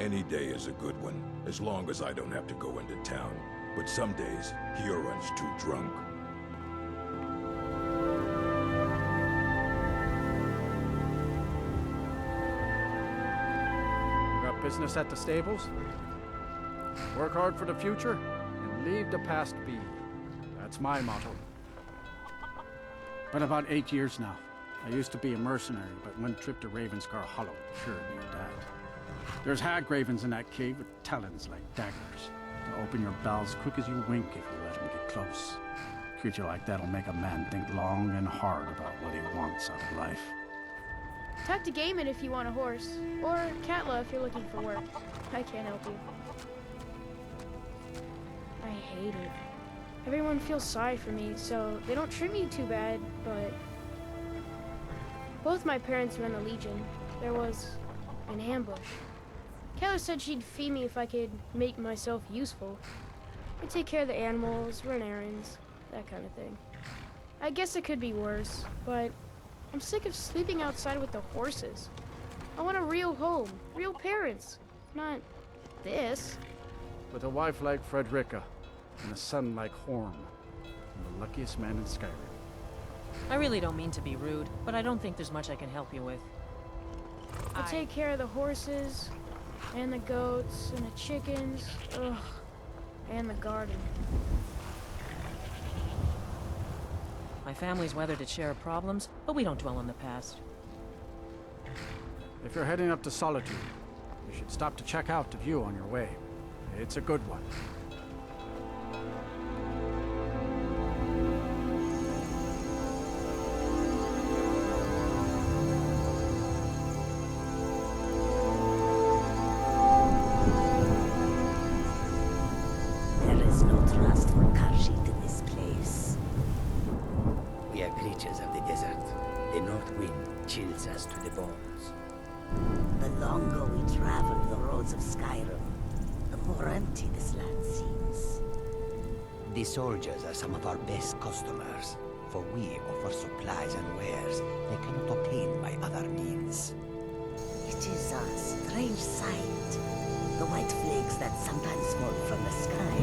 Any day is a good one, as long as I don't have to go into town. But some days, Hioron's too drunk. Got business at the stables? Work hard for the future, and leave the past be. That's my motto. Been about 8 years now. I used to be a mercenary, but one trip to Ravenscar Hollow cured me of that. There's hag ravens in that cave with talons like daggers. They'll open your bowels quick as you wink if you let them get close. A creature like that'll make a man think long and hard about what he wants out of life. Talk to Gaiman if you want a horse, or Katla if you're looking for work. I can't help you. I hate it. Everyone feels sorry for me, so they don't treat me too bad, but... Both my parents were in the Legion. There was an ambush. Katla said she'd feed me if I could make myself useful. I'd take care of the animals, run errands, that kind of thing. I guess it could be worse, but I'm sick of sleeping outside with the horses. I want a real home, real parents, not this. With a wife like Frederica, and a son like Horn, I'm the luckiest man in Skyrim. I really don't mean to be rude, but I don't think there's much I can help you with. I take care of the horses, and the goats, and the chickens, ugh, and the garden. My family's weathered its share of problems, but we don't dwell on the past. If you're heading up to Solitude, you should stop to check out the view on your way. It's a good one. There is no trust for Karshit in this place. We are creatures of the desert. The north wind chills us to the bones. The longer we travel the roads of Skyrim, the more empty this land seems. The soldiers are some of our best customers, for we offer supplies and wares they cannot obtain by other means. It is a strange sight. The white flakes that sometimes fall from the sky.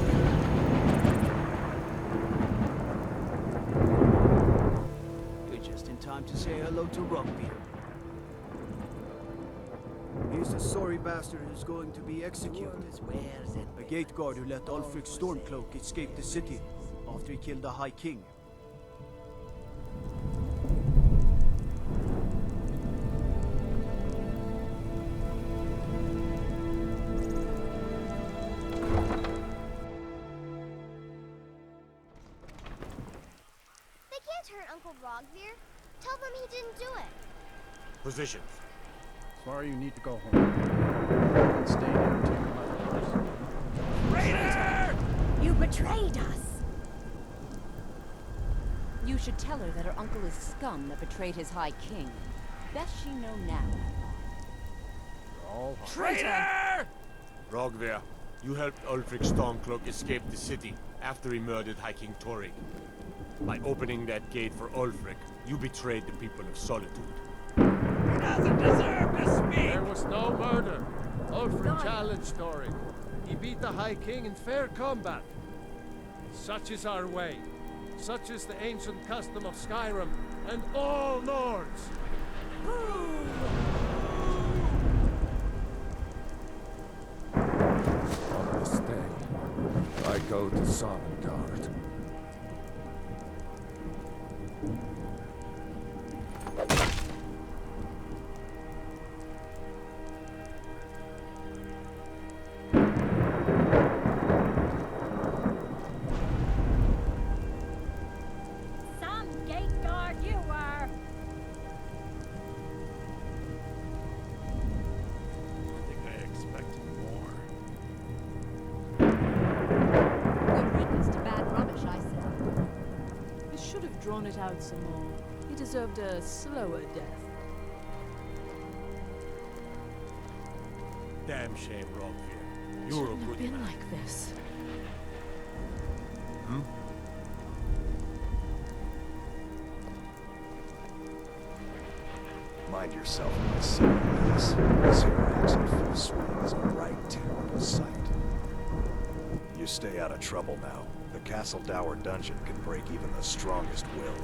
You're just in time to say hello to Rockbeard. He's the sorry bastard who's going to be executed. A gate guard who let Ulfric Stormcloak escape the city after he killed the High King. They can't hurt Uncle Rogvir. Tell them he didn't do it. Positions. Sorry you need to go home. And stay there until your mother comes. Traitor! You betrayed us! You should tell her that her uncle is scum that betrayed his High King. Best she know now. You're all home. Traitor! Rogvir, you helped Ulfric Stormcloak escape the city after he murdered High King Torrig. By opening that gate for Ulfric, you betrayed the people of Solitude. He doesn't deserve to speak! There was no murder. Ulfric challenged Torrig. He beat the High King in fair combat. Such is our way. Such is the ancient custom of Skyrim and all Nords. On this day, I go to Sovngarde. Drawn it out some more. He deserved a slower death. Damn shame, Rogvir. You were a good been man. like this. Mind yourself, my son. Yes, this here axe in full swing is a right terrible sight. You stay out of trouble now. The Castle Dower dungeon can break even the strongest will.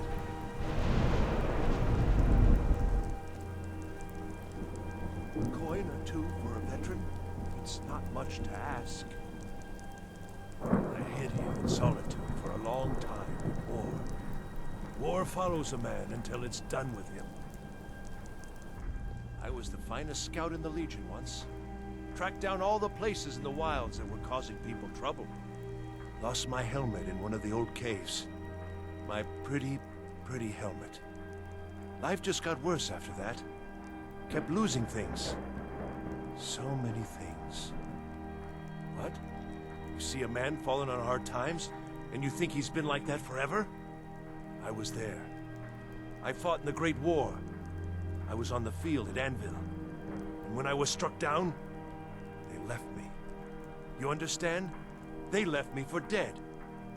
A coin or two for a veteran? It's not much to ask. I hid here in Solitude for a long time in war. War follows a man until it's done with him. I was the finest scout in the Legion once. Tracked down all the places in the wilds that were causing people trouble. Lost my helmet in one of the old caves. My pretty, pretty helmet. Life just got worse after that. Kept losing things. So many things. What? You see a man falling on hard times, and you think he's been like that forever? I was there. I fought in the Great War. I was on the field at Anvil. And when I was struck down, they left me. You understand? They left me for dead.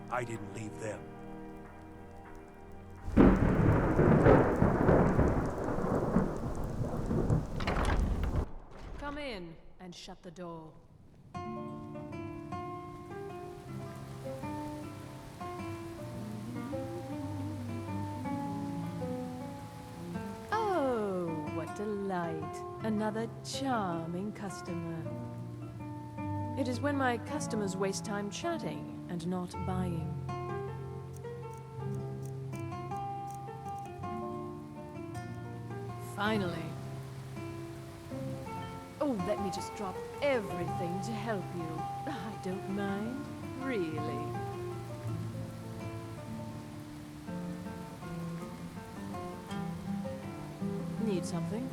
I didn't leave them. Come in and shut the door. Oh, what delight. Another charming customer. It is when my customers waste time chatting and not buying. Finally. Oh, let me just drop everything to help you. I don't mind, really. Need something?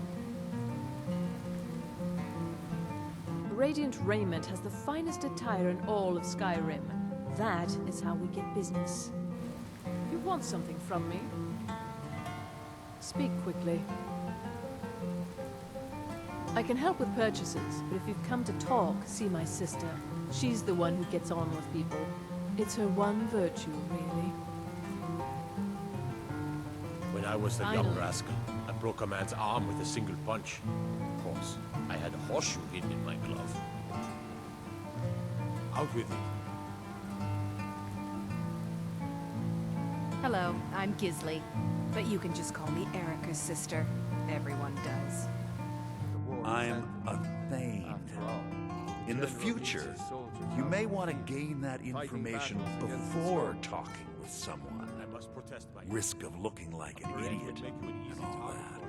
Radiant Raiment has the finest attire in all of Skyrim. That is how we get business. You want something from me? Speak quickly. I can help with purchases, but if you've come to talk, see my sister. She's the one who gets on with people. It's her one virtue, really. When I was a young rascal, I broke a man's arm with a single punch. Of course, I had a horseshoe hidden in my glove. Out with it. Hello, I'm Gisley, but you can just call me Erica's sister. Everyone does. I'm a Thane. In the future, you may want to gain that information before talking with someone. Risk of looking like an idiot and all that.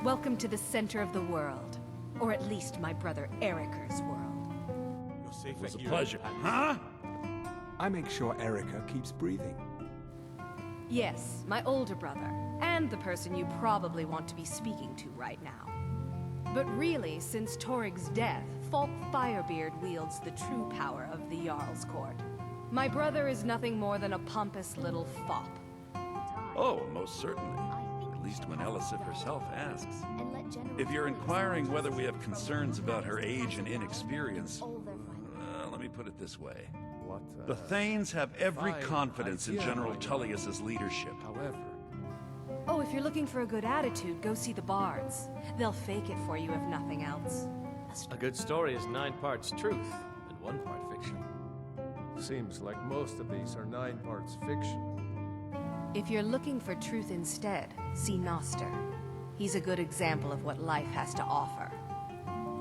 Welcome to the center of the world. Or at least my brother Erica's world. It was a pleasure. Huh? I make sure Erica keeps breathing. Yes, my older brother. And the person you probably want to be speaking to right now. But really, since Torig's death, Falk Firebeard wields the true power of the Jarl's Court. My brother is nothing more than a pompous little fop. Oh, most certainly. At least when Elisif herself asks. If you're inquiring whether we have concerns about her age and inexperience, let me put it this way. The Thanes have every confidence in General Tullius's leadership. However, oh, if you're looking for a good attitude, go see the bards. They'll fake it for you if nothing else. A good story is 9 parts truth and 1 part fiction. Seems like most of these are 9 parts fiction. If you're looking for truth instead, see Noster. He's a good example of what life has to offer.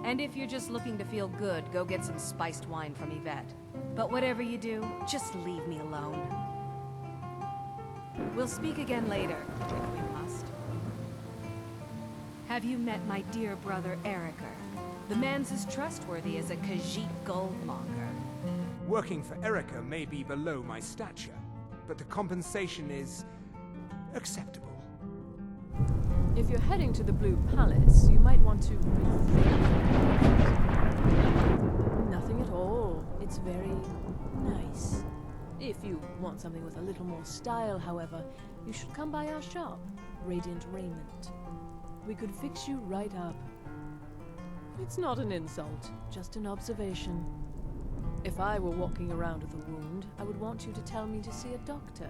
And if you're just looking to feel good, go get some spiced wine from Yvette. But whatever you do, just leave me alone. We'll speak again later, if we must. Have you met my dear brother Erica? The man's as trustworthy as a Khajiit goldmonger. working for Erica may be below my stature, but the compensation is acceptable. If you're heading to the Blue Palace, you might want to rethink. Nothing at all. It's very nice. If you want something with a little more style, however, you should come by our shop, Radiant Raiment. We could fix you right up. It's not an insult, just an observation. If I were walking around with a wound, I would want you to tell me to see a doctor.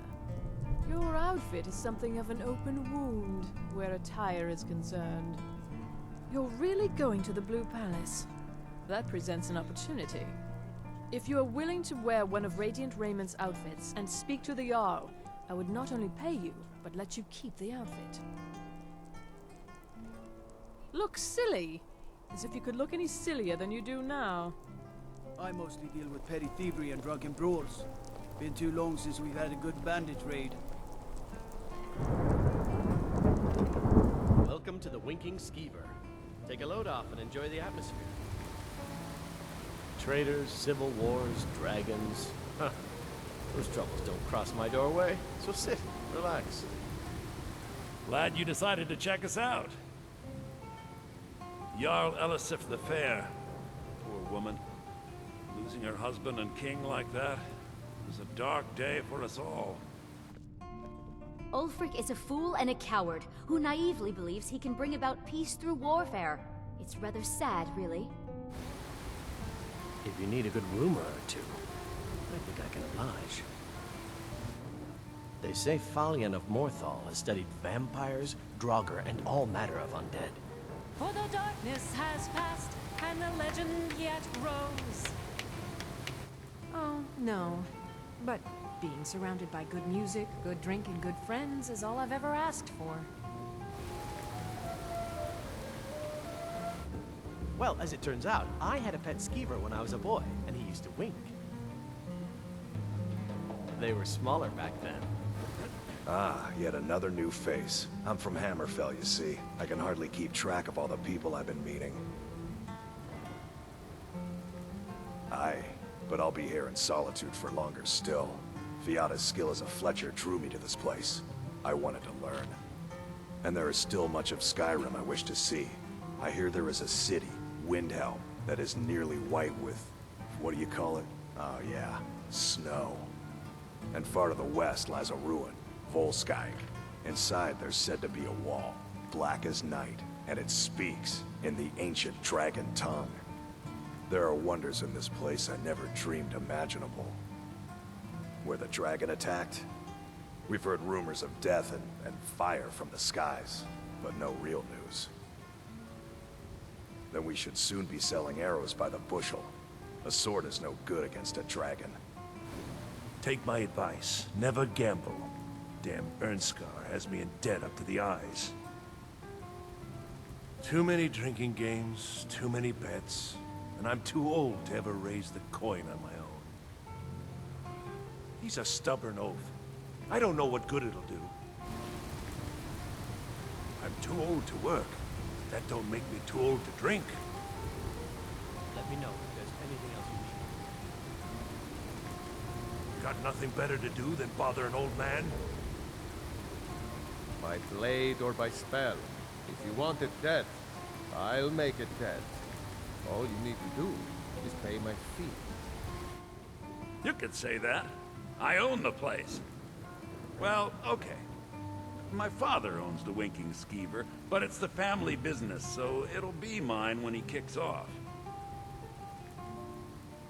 Your outfit is something of an open wound, where attire is concerned. You're really going to the Blue Palace? That presents an opportunity. If you are willing to wear one of Radiant Raymond's outfits and speak to the Jarl, I would not only pay you, but let you keep the outfit. Look silly! As if you could look any sillier than you do now. I mostly deal with petty thievery and drunken brawls. Been too long since we've had a good bandit raid. Welcome to the Winking Skeever. Take a load off and enjoy the atmosphere. Traitors, civil wars, dragons. Huh. Those troubles don't cross my doorway, so sit, relax. Glad you decided to check us out. Jarl Elisif the Fair. Poor woman. Losing her husband and king like that was a dark day for us all. Ulfric is a fool and a coward who naively believes he can bring about peace through warfare. It's rather sad, really. If you need a good rumor or two, I think I can oblige. They say Falion of Morthal has studied vampires, Draugr, and all matter of undead. For the darkness has passed, and the legend yet grows. Oh, no. But being surrounded by good music, good drink, and good friends is all I've ever asked for. Well, as it turns out, I had a pet skeever when I was a boy, and he used to wink. They were smaller back then. Ah, yet another new face. I'm from Hammerfell, you see. I can hardly keep track of all the people I've been meeting. Aye, but I'll be here in Solitude for longer still. Fiata's skill as a Fletcher drew me to this place. I wanted to learn. And there is still much of Skyrim I wish to see. I hear there is a city, Windhelm, that is nearly white with... what do you call it? Oh yeah, snow. And far to the west lies a ruin, Volskag. Inside there's said to be a wall, black as night, and it speaks in the ancient dragon tongue. There are wonders in this place I never dreamed imaginable. Where the dragon attacked? We've heard rumors of death and fire from the skies, but no real news. Then we should soon be selling arrows by the bushel. A sword is no good against a dragon. Take my advice. Never gamble. Damn Ernskar has me in debt up to the eyes. Too many drinking games, too many bets, and I'm too old to ever raise the coin on my own. He's a stubborn oaf. I don't know what good it'll do. I'm too old to work. That don't make me too old to drink. Let me know if there's anything else you need. Got nothing better to do than bother an old man? By blade or by spell. If you want it dead, I'll make it dead. All you need to do is pay my fee. You could say that. I own the place. Well, okay. My father owns the Winking Skeever, but it's the family business, so it'll be mine when he kicks off.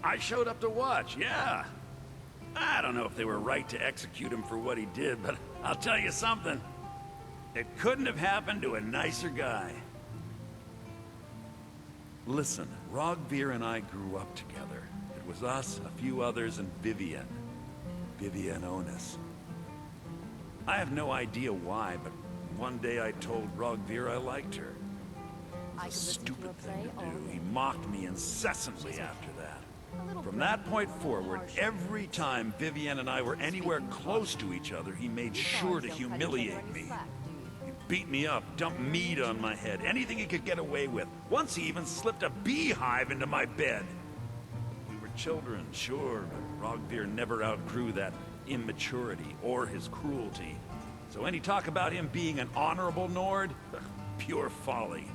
I showed up to watch, yeah. I don't know if they were right to execute him for what he did, but I'll tell you something. It couldn't have happened to a nicer guy. Listen, Rogvir and I grew up together. It was us, a few others, and Vivienne. Vivienne Onus. I have no idea why, but one day I told Rogvir I liked her. It was a stupid thing to do. He mocked me incessantly after that. From that point forward, every time Vivienne and I were anywhere close to each other, he made sure to humiliate me. He beat me up, dumped meat on my head, anything he could get away with. Once he even slipped a beehive into my bed. We were children, sure, but Rogvir never outgrew that immaturity or his cruelty. So any talk about him being an honorable Nord? Pure folly.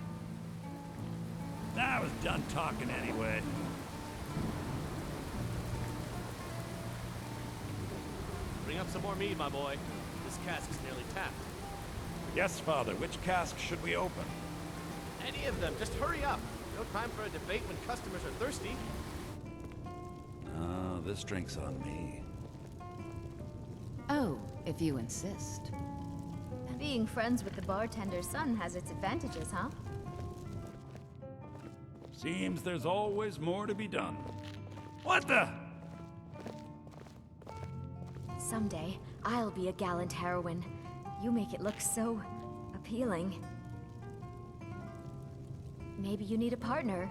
I was done talking anyway. Bring up some more mead, my boy. This cask's nearly tapped. Yes, Father. Which cask should we open? Any of them. Just hurry up. No time for a debate when customers are thirsty. Oh, this drink's on me. Oh, if you insist. Being friends with the bartender's son has its advantages, huh? Seems there's always more to be done. What the? Someday, I'll be a gallant heroine. You make it look so appealing. Maybe you need a partner,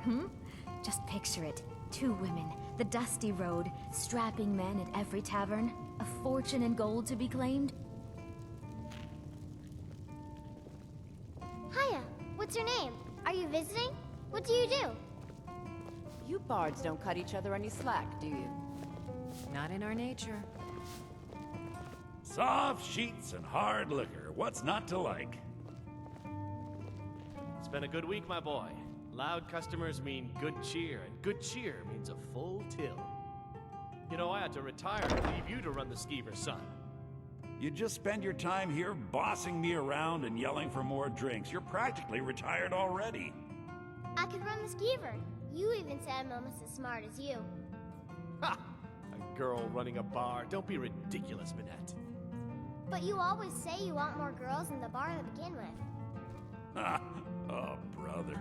Just picture it. 2 women, the dusty road, strapping men at every tavern, a fortune in gold to be claimed. Hiya, what's your name? Are you visiting? What do you do? You bards don't cut each other any slack, do you? Not in our nature. Soft sheets and hard liquor. What's not to like? It's been a good week, my boy. Loud customers mean good cheer, and good cheer means a full till. You know, I had to retire and leave you to run the skeever, son. You just spend your time here bossing me around and yelling for more drinks. You're practically retired already. I could run the skeever. You even said I'm almost as smart as you. Ha! A girl running a bar. Don't be ridiculous, Minette. But you always say you want more girls in the bar to begin with. Oh, brother.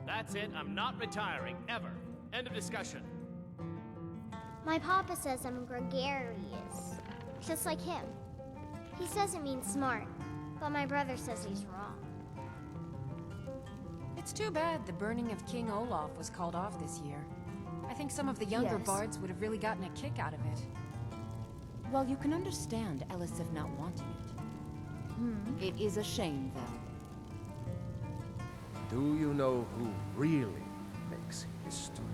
That's it. I'm not retiring, ever. End of discussion. My papa says I'm gregarious, just like him. He says it means smart, but my brother says he's wrong. It's too bad the burning of King Olaf was called off this year. I think some of the younger bards would have really gotten a kick out of it. Well, you can understand Elisif not wanting it. It is a shame, though. Do you know who really makes history?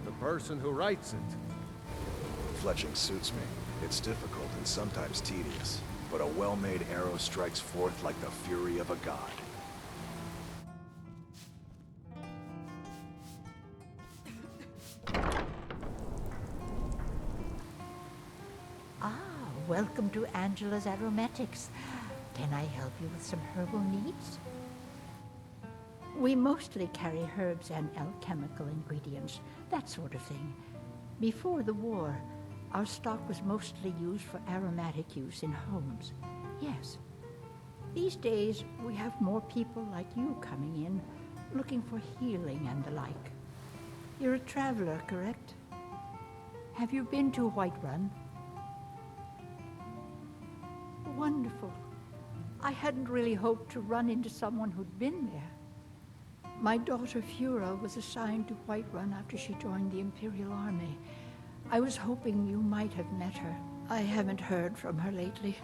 The person who writes it. Fletching suits me. It's difficult and sometimes tedious, but a well-made arrow strikes forth like the fury of a god. Welcome to Angela's Aromatics. Can I help you with some herbal needs? We mostly carry herbs and alchemical ingredients, that sort of thing. Before the war, our stock was mostly used for aromatic use in homes. Yes. These days, we have more people like you coming in, looking for healing and the like. You're a traveler, correct? Have you been to Whiterun? Wonderful. I hadn't really hoped to run into someone who'd been there. My daughter Fura was assigned to Whiterun after she joined the Imperial Army. I was hoping you might have met her. I haven't heard from her lately.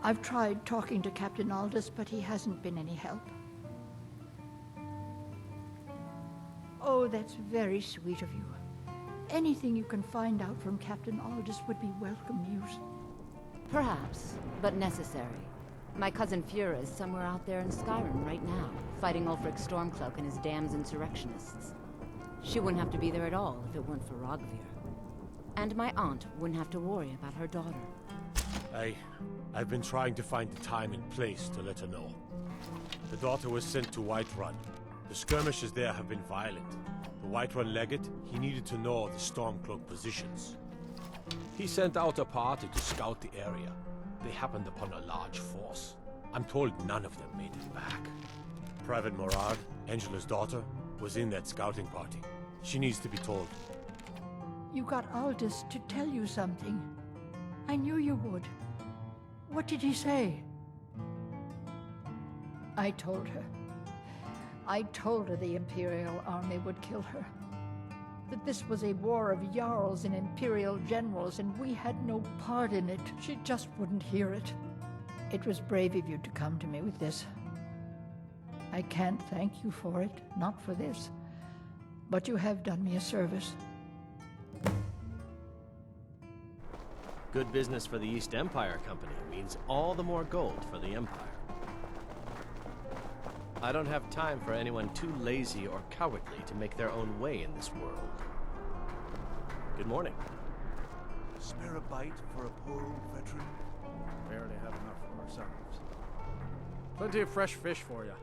I've tried talking to Captain Aldous, but he hasn't been any help. Oh, that's very sweet of you. Anything you can find out from Captain Aldous would be welcome news. Perhaps, but necessary. My cousin Fura is somewhere out there in Skyrim right now, fighting Ulfric Stormcloak and his damned insurrectionists. She wouldn't have to be there at all if it weren't for Rogvir. And my aunt wouldn't have to worry about her daughter. I've been trying to find the time and place to let her know. The daughter was sent to Whiterun. The skirmishes there have been violent. The Whiterun legate, he needed to know the Stormcloak positions. He sent out a party to scout the area. They happened upon a large force. I'm told none of them made it back. Private Morag, Angela's daughter, was in that scouting party. She needs to be told. You got Aldous to tell you something. I knew you would. What did he say? I told her. I told her the Imperial Army would kill her. That this was a war of Jarls and Imperial generals, and we had no part in it. She just wouldn't hear it. It was brave of you to come to me with this. I can't thank you for it, not for this. But you have done me a service. Good business for the East Empire Company means all the more gold for the Empire. I don't have time for anyone too lazy or cowardly to make their own way in this world. Good morning. Spare a bite for a poor old veteran? Barely have enough for ourselves. Plenty of fresh fish for you.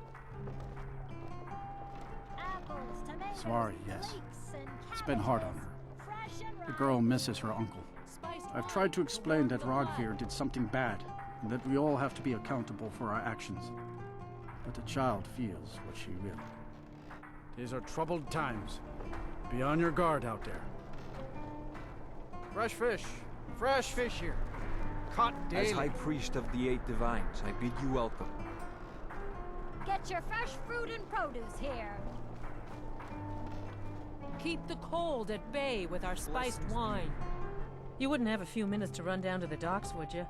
Sorry, yes. It's been hard on her. The girl misses her uncle. I've tried to explain that Rogvir did something bad, and that we all have to be accountable for our actions. But the child feels what she will. These are troubled times. Be on your guard out there. Fresh fish. Fresh fish here. Caught daily. As High Priest of the Eight Divines, I bid you welcome. Get your fresh fruit and produce here. Keep the cold at bay with our spiced wine. You wouldn't have a few minutes to run down to the docks, would you?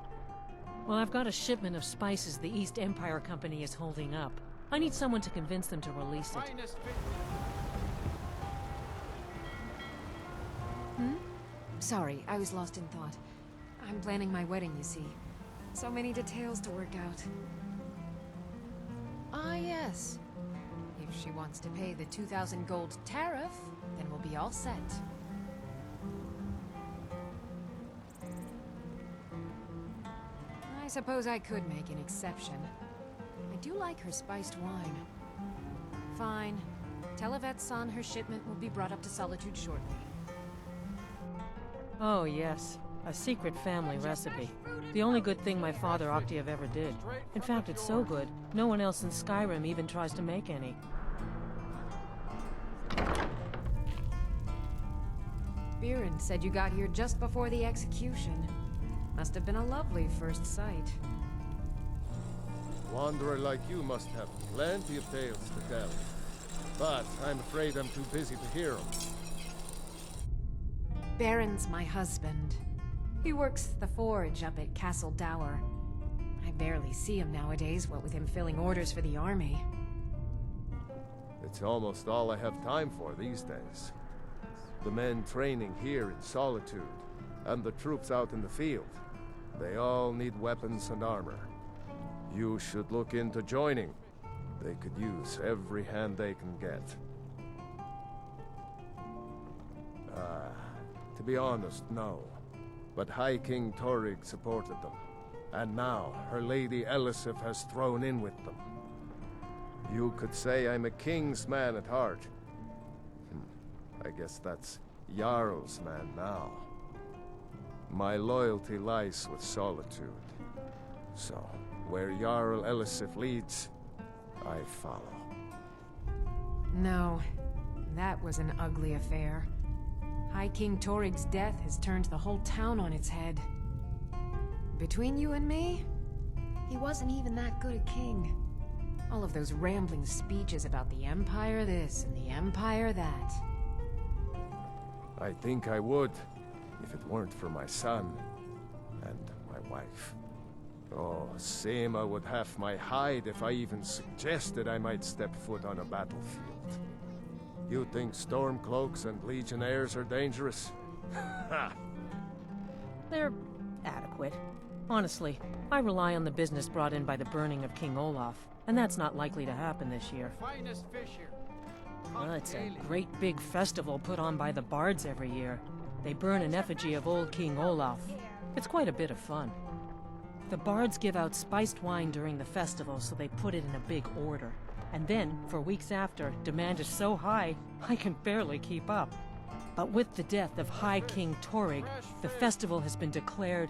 Well, I've got a shipment of spices the East Empire Company is holding up. I need someone to convince them to release it. Sorry, I was lost in thought. I'm planning my wedding, you see. So many details to work out. Ah, yes. If she wants to pay the 2,000 gold tariff, then we'll be all set. I suppose I could make an exception. I do like her spiced wine. Fine. Tell Yvette's son her shipment will be brought up to Solitude shortly. Oh, yes. A secret family recipe. The only good thing my father Octave ever did. In fact, it's so good, no one else in Skyrim even tries to make any. Biren said you got here just before the execution. Must have been a lovely first sight. Wanderer like you must have plenty of tales to tell. But I'm afraid I'm too busy to hear them. Baron's my husband. He works the forge up at Castle Dower. I barely see him nowadays, what with him filling orders for the army. It's almost all I have time for these days. The men training here in Solitude, and the troops out in the field. They all need weapons and armor. You should look into joining. They could use every hand they can get. To be honest, no. But High King Torygg supported them. And now, her Lady Elisif has thrown in with them. You could say I'm a king's man at heart. I guess that's Jarl's man now. My loyalty lies with Solitude. So, where Jarl Elisif leads, I follow. No, that was an ugly affair. High King Torygg's death has turned the whole town on its head. Between you and me, he wasn't even that good a king. All of those rambling speeches about the Empire this and the Empire that. I think I would, if it weren't for my son and my wife. Oh, Seema would have my hide if I even suggested I might step foot on a battlefield. You think Stormcloaks and Legionnaires are dangerous? Ha! They're adequate. Honestly, I rely on the business brought in by the burning of King Olaf, and that's not likely to happen this year. Finest fish here. It's a great big festival put on by the bards every year. They burn an effigy of old King Olaf. It's quite a bit of fun. The bards give out spiced wine during the festival, so they put it in a big order. And then, for weeks after, demand is so high, I can barely keep up. But with the death of High King Torygg, the festival has been declared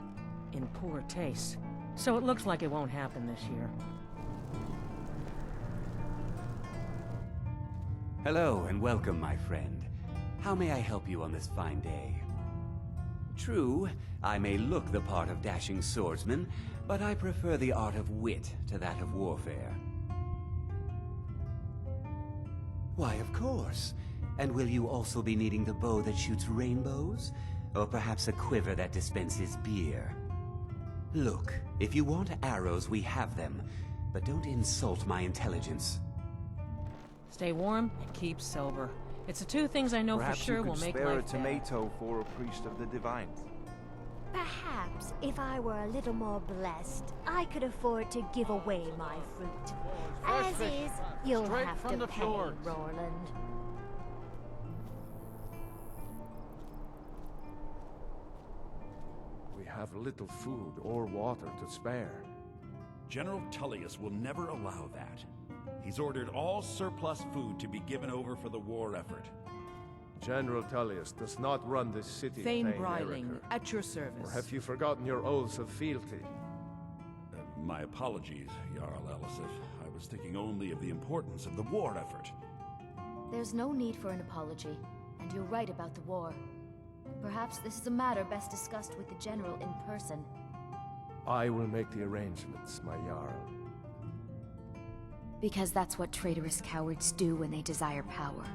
in poor taste. So it looks like it won't happen this year. Hello and welcome, my friend. How may I help you on this fine day? True, I may look the part of dashing swordsman, but I prefer the art of wit to that of warfare. Why, of course. And will you also be needing the bow that shoots rainbows? Or perhaps a quiver that dispenses beer? Look, if you want arrows, we have them. But don't insult my intelligence. Stay warm and keep sober. It's the two things I know Perhaps for sure will make spare life a tomato for a priest of the divines. Perhaps if I were a little more blessed, I could afford to give away my fruit. As is, you'll Straight have from to the pay, fjords. Roland. We have little food or water to spare. General Tullius will never allow that. He's ordered all surplus food to be given over for the war effort. General Tullius does not run this city. Thane Thane Bryling, Erica. at your service. Or have you forgotten your oaths of fealty? My apologies, Jarl Elisif. I was thinking only of the importance of the war effort. There's no need for an apology, and you're right about the war. Perhaps this is a matter best discussed with the General in person. I will make the arrangements, my Jarl. Because that's what traitorous cowards do when they desire power.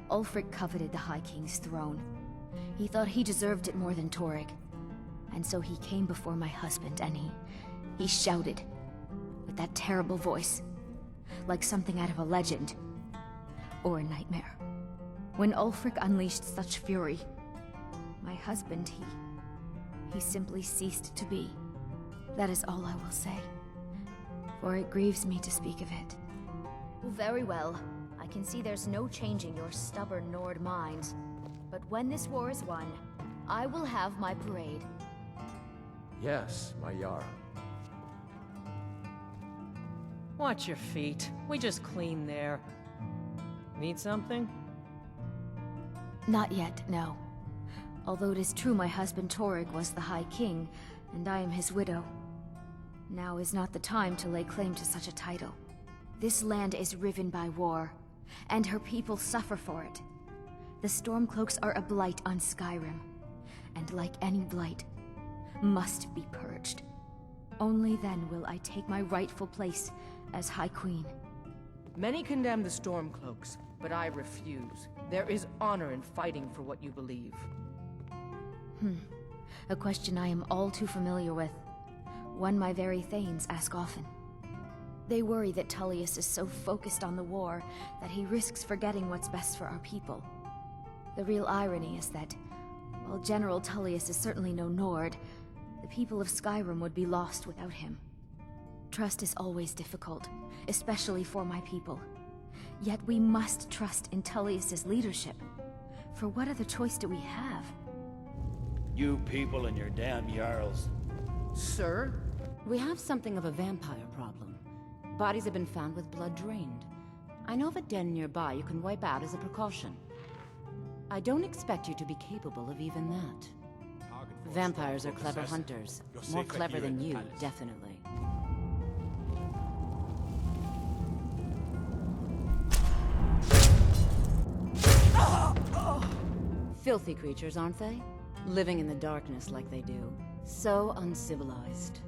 Ulfric coveted the High King's throne. He thought he deserved it more than Torrig. And so he came before my husband and he shouted with that terrible voice, like something out of a legend or a nightmare. When Ulfric unleashed such fury, my husband, he simply ceased to be. That is all I will say, for it grieves me to speak of it. Very well. I can see there's no changing your stubborn Nord minds. But when this war is won, I will have my parade. Yes, my Jarl. Watch your feet. We just cleaned there. Need something? Not yet, no. Although it is true my husband Torrig was the High King, and I am his widow. Now is not the time to lay claim to such a title. This land is riven by war, and her people suffer for it. The Stormcloaks are a blight on Skyrim, and like any blight, must be purged. Only then will I take my rightful place as High Queen. Many condemn the Stormcloaks, but I refuse. There is honor in fighting for what you believe. A question I am all too familiar with. One my very Thanes ask often. They worry that Tullius is so focused on the war that he risks forgetting what's best for our people. The real irony is that, while General Tullius is certainly no Nord, the people of Skyrim would be lost without him. Trust is always difficult, especially for my people. Yet we must trust in Tullius's leadership. For what other choice do we have? You people and your damn Jarls. Sir? We have something of a vampire problem. Bodies have been found with blood drained. I know of a den nearby you can wipe out as a precaution. I don't expect you to be capable of even that. Vampires are clever hunters. More clever than you, definitely. Filthy creatures, aren't they? Living in the darkness like they do. So uncivilized.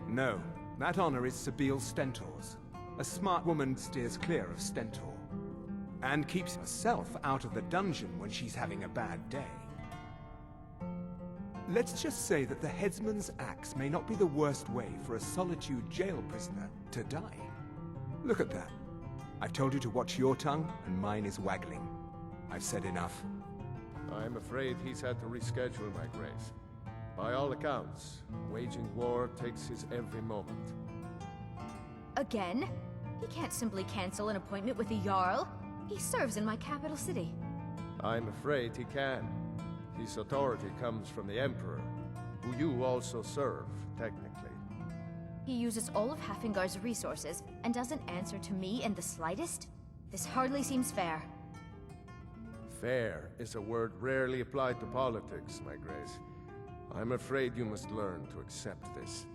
No, that honor is Sabine Stentor's. A smart woman steers clear of Stentor. And keeps herself out of the dungeon when she's having a bad day. Let's just say that the headsman's axe may not be the worst way for a Solitude jail prisoner to die. Look at that. I've told you to watch your tongue, and mine is waggling. I've said enough. I'm afraid he's had to reschedule, my grace. By all accounts, waging war takes his every moment. Again? He can't simply cancel an appointment with the Jarl. He serves in my capital city. I'm afraid he can. His authority comes from the Emperor, who you also serve, technically. He uses all of Hafingar's resources and doesn't answer to me in the slightest? This hardly seems fair. Fair is a word rarely applied to politics, my grace. I'm afraid you must learn to accept this.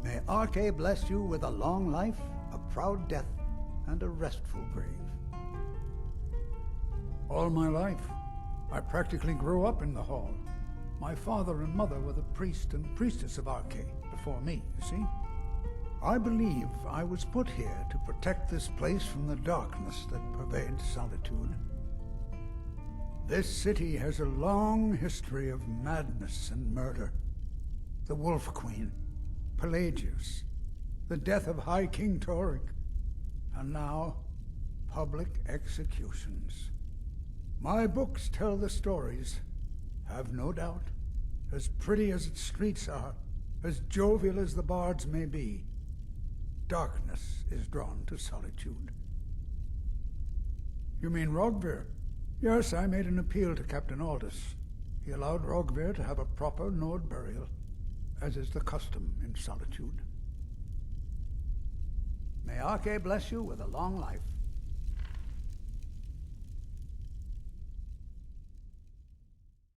May Arche bless you with a long life, a proud death, and a restful grave. All my life, I practically grew up in the hall. My father and mother were the priest and priestess of Arche before me, you see. I believe I was put here to protect this place from the darkness that pervades Solitude. This city has a long history of madness and murder. The Wolf Queen, Pelagius, the death of High King Torrig, and now, public executions. My books tell the stories, have no doubt. As pretty as its streets are, as jovial as the bards may be, darkness is drawn to Solitude. You mean Rogvir? Yes, I made an appeal to Captain Aldous. He allowed Rogvir to have a proper Nord burial, as is the custom in Solitude. May Arche bless you with a long life.